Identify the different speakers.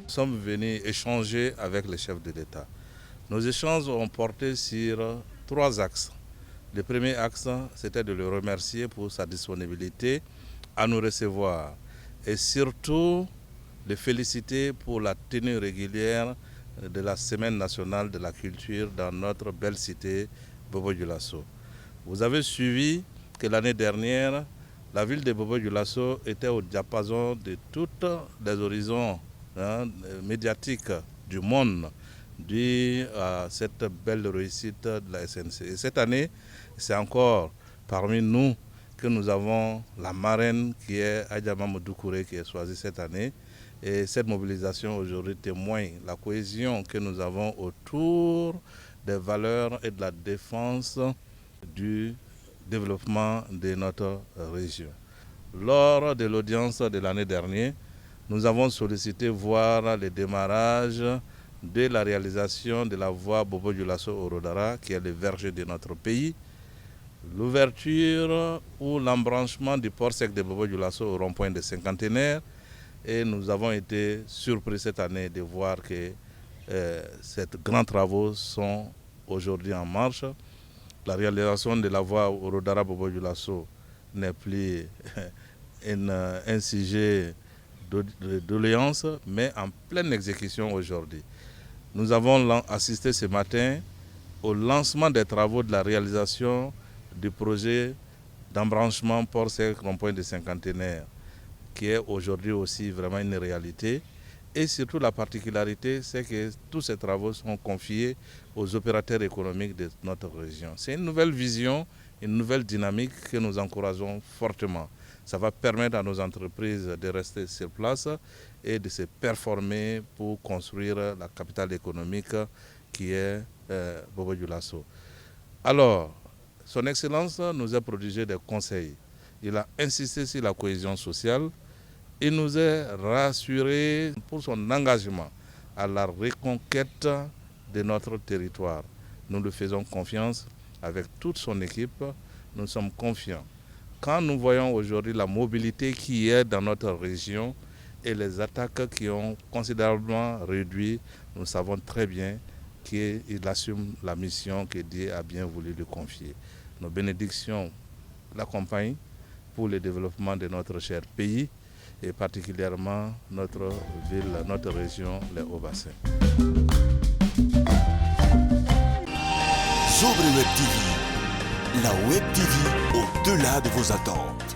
Speaker 1: Nous sommes venus échanger avec les chefs de l'État. Nos échanges ont porté sur 3 axes. Le premier axe, c'était de le remercier pour sa disponibilité à nous recevoir et surtout le féliciter pour la tenue régulière de la Semaine nationale de la culture dans notre belle cité Bobo-Dioulasso. Vous avez suivi que l'année dernière, la ville de Bobo-Dioulasso était au diapason de tous les horizons médiatiques du monde dû à cette belle réussite de la SNC. Et cette année, c'est encore parmi nous que nous avons la marraine qui est Adjama Doucouré qui est choisie cette année. Et cette mobilisation aujourd'hui témoigne la cohésion que nous avons autour des valeurs et de la défense du développement de notre région. Lors de l'audience de l'année dernière, nous avons sollicité voir le démarrage de la réalisation de la voie Bobo-Dioulasso-Orodara, qui est le verger de notre pays, l'ouverture ou l'embranchement du port sec de Bobo-Dioulasso au rond-point de Cinquantenaire. Et nous avons été surpris cette année de voir que ces grands travaux sont aujourd'hui en marche. La réalisation de la voie Orodara Bobo-Dioulasso n'est plus un sujet de doléance, mais en pleine exécution aujourd'hui. Nous avons assisté ce matin au lancement des travaux de la réalisation du projet d'embranchement port sec rond-point de Cinquantenaire, qui est aujourd'hui aussi vraiment une réalité. Et surtout la particularité, c'est que tous ces travaux sont confiés aux opérateurs économiques de notre région. C'est une nouvelle vision, une nouvelle dynamique que nous encourageons fortement. Ça va permettre à nos entreprises de rester sur place et de se performer pour construire la capitale économique qui est Bobo-Dioulasso. Alors, Son Excellence nous a prodigé des conseils. Il a insisté sur la cohésion sociale. Il nous a rassurés pour son engagement à la reconquête de notre territoire. Nous lui faisons confiance avec toute son équipe. Nous sommes confiants. Quand nous voyons aujourd'hui la mobilité qui est dans notre région et les attaques qui ont considérablement réduit, nous savons très bien qu'il assume la mission que Dieu a bien voulu lui confier. Nos bénédictions l'accompagnent pour le développement de notre cher pays et particulièrement notre ville, notre région, les Hauts-Bassins.
Speaker 2: Sobre Web TV, la Web TV au-delà de vos attentes.